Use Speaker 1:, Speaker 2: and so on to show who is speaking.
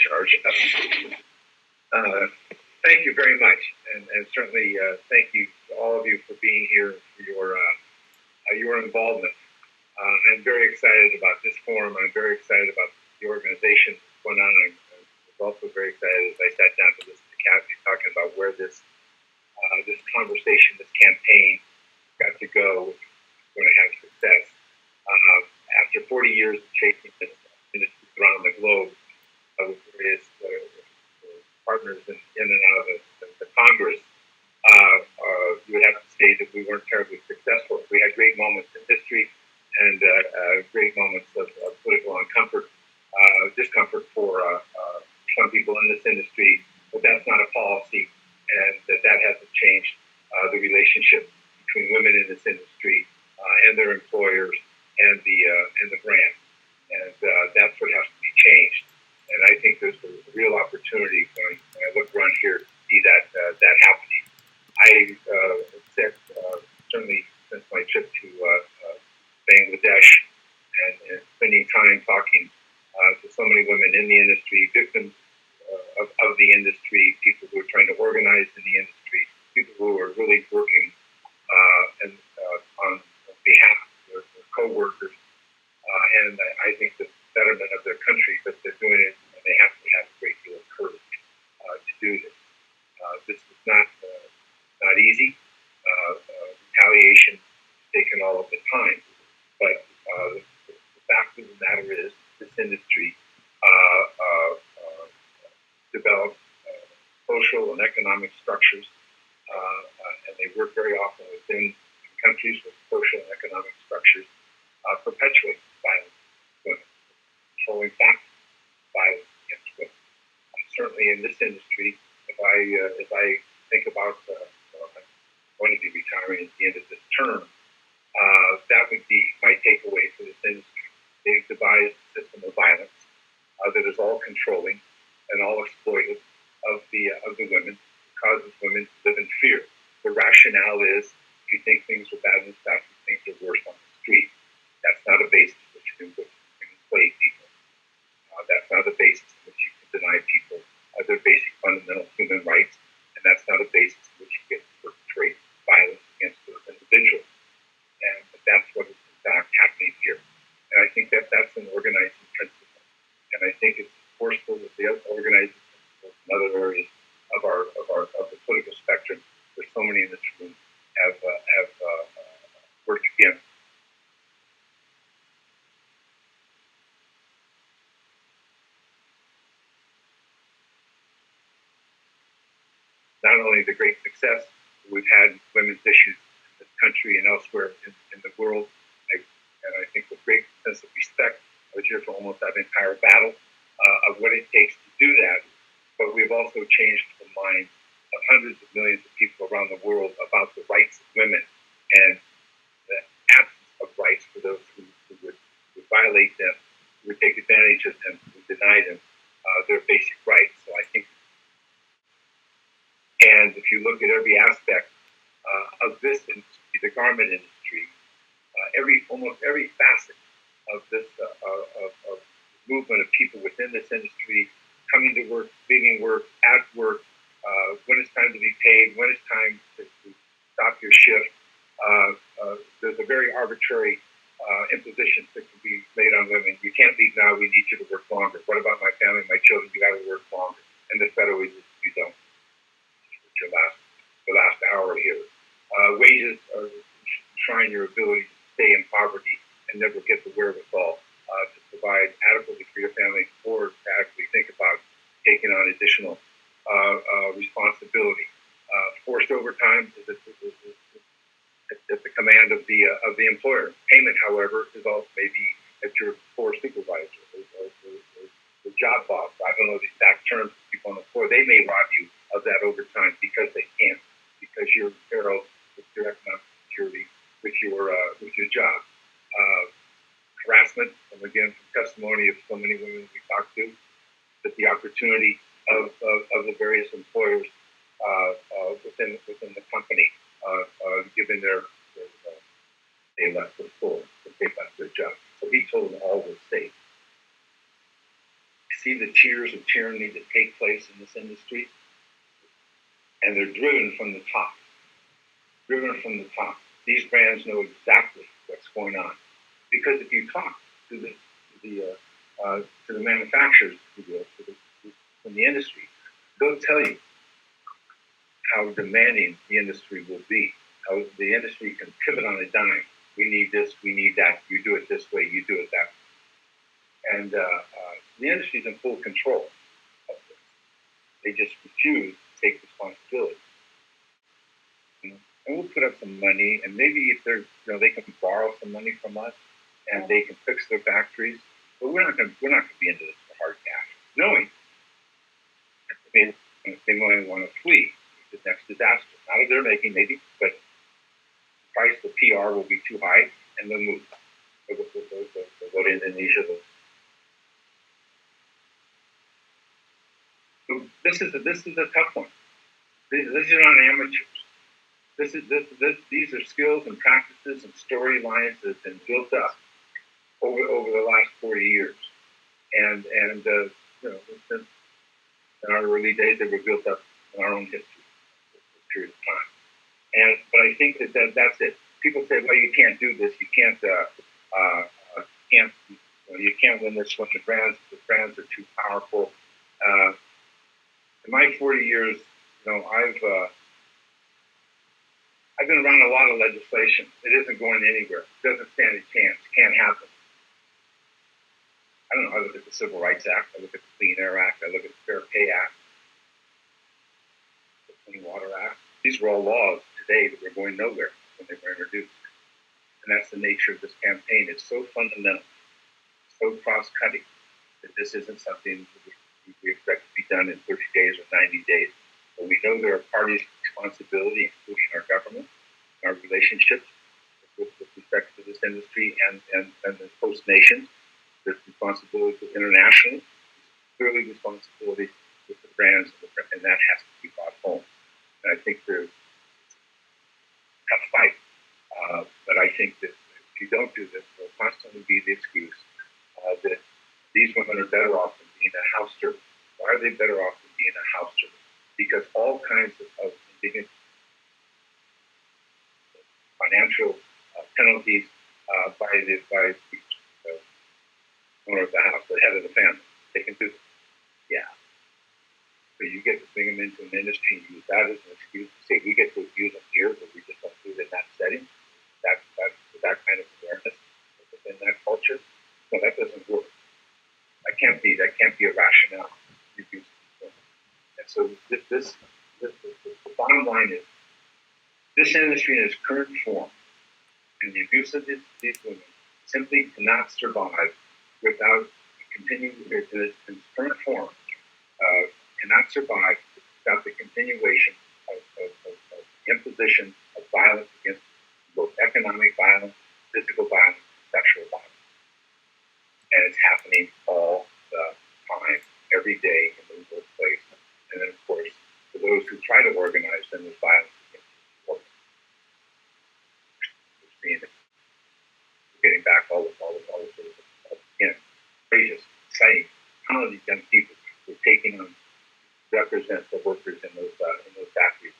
Speaker 1: charge. Thank you very much, and certainly thank you to all of you for being here, for your involvement. I'm very excited about this forum. I'm very excited about the organization that's going on. I was also very excited as I sat down to listen to Kathy talking about where this conversation, this campaign got to go, going to have success. After 40 years of chasing this industry around the globe with various partners in and out of the Congress, you would have to say that we weren't terribly successful. We had great moments in history and great moments of political discomfort for some people in this industry, but that's not a policy, and that hasn't changed the relationship between women in this industry and their employers and the brand, and that's what has to be changed. And I think there's a real opportunity when I look around here to see that happening. I said certainly since my trip to Bangladesh and spending time talking to so many women in the industry, victims of the industry, people who are trying to organize in the industry, people who are really working on behalf of their co-workers, and I think the betterment of their country, but they're doing it, and they have to have a great deal of courage to do this. This is not easy. Retaliation is taken all of the time, but the fact of the matter is, this industry developed social and economic structures, and they work very often within countries with social and economic structures perpetuate violence against women, controlling factors of violence against women. Certainly in this industry, if I think about I'm going to be retiring at the end of this term, that would be my takeaway for this industry. They've devised a system of violence that is all controlling and all exploitive of the women, causes women to live in fear. The rationale is, if you think things are bad in the South, things are worse on the street. That's not a basis in which you can enslave people. That's not a basis in which you can deny people their basic fundamental human rights, and that's not a basis in which you get to perpetrate violence against those individuals. And that's what is in fact happening here. And I think that's an organizing principle. And I think it's forceful with the organizing principles in other areas of the political spectrum, where so many in this room have worked against. Not only the great success we've had in women's issues in this country and elsewhere in the world, and I think with great sense of respect, I was here for almost that entire battle of what it takes to do that, but we've also changed the minds of hundreds of millions of people around the world about the rights of women and the absence of rights for those who would violate them, who would take advantage of them, who would deny them their basic rights. So I think, and if you look at every aspect of this industry, the garment industry, almost every facet of this of movement of people within this industry, coming to work, being work, at work, when it's time to be paid, when it's time to stop your shift. There's a very arbitrary impositions that can be made on women. You can't leave now, we need you to work longer. What about my family, my children? You got to work longer. And the federal is, you don't. The last hour here. Wages are trying your ability to stay in poverty and never get the wherewithal to provide adequately for your family or to actually think about taking on additional responsibility. Forced overtime is at the command of the employer. Payment, however, is also maybe at your floor supervisor or the job boss. I don't know the exact terms of people on the floor. They may rob you of that overtime because they can't, because you're imperiled with your economic security, with your job. Harassment, and again, from testimony of so many women we talked to, that the opportunity of the various employers within the company, given they left the floor, that they left their job. So he told them all was safe. see the tiers of tyranny that take place in this industry, and they're driven from the top. Driven from the top. These brands know exactly what's going on, because if you talk to the manufacturers, from the industry, they'll tell you how demanding the industry will be, how the industry can pivot on a dime. We need this, we need that. You do it this way, you do it that way. And the industry is in full control of this. They just refuse to take responsibility. And we'll put up some money, and maybe if they're, they can borrow some money from us, and they can fix their factories. But we're not going to be into this for hard cash, knowing that they might want to flee the next disaster. Not that they're making, maybe, but the price, the PR will be too high, and they'll move. They'll go to Indonesia. So this is a tough one. These are not amateurs. These are skills and practices and storylines that have been built up over the last 40 years, and in our early days, they were built up in our own history, a period of time. But I think that's it. People say, "Well, you can't do this. You can't win this when the brands are too powerful." In my 40 years, I've been around a lot of legislation. It isn't going anywhere. It doesn't stand a chance. It can't happen. I don't know. I look at the Civil Rights Act. I look at the Clean Air Act. I look at the Fair Pay Act, the Clean Water Act. These were all laws today that were going nowhere when they were introduced. And that's the nature of this campaign. It's so fundamental, so cross-cutting, that this isn't something we expect to be done in 30 days or 90 days. But we know there are parties' responsibility, including our government, our relationships with respect to this industry and the host nations. There's responsibility internationally. There's clearly responsibility with the brands, and that has to be brought home. And I think there's a tough fight. But I think that if you don't do this, there'll constantly be the excuse that these women are better off than being a house servant. Why are they better off than being a house servant? Because all kinds of indignant financial penalties by the owner of the house, the head of the family. They can do this. Yeah. So you get to bring them into an industry and use that as an excuse to say we get to abuse them here, but we just don't do it in that setting. That kind of awareness within that culture. No, that doesn't work. That can't be a rationale. And so the bottom line is this industry in its current form and the abuse of these women simply cannot survive without continuing in its current form. Cannot survive without the continuation of imposition of violence against both economic violence, physical violence, sexual violence. And it's happening all the time, every day in the workplace. And then, of course, for those who try to organize, then there's violence against the workers. Getting back all the courageous, exciting, talented young people who are taking on represent the workers in those factories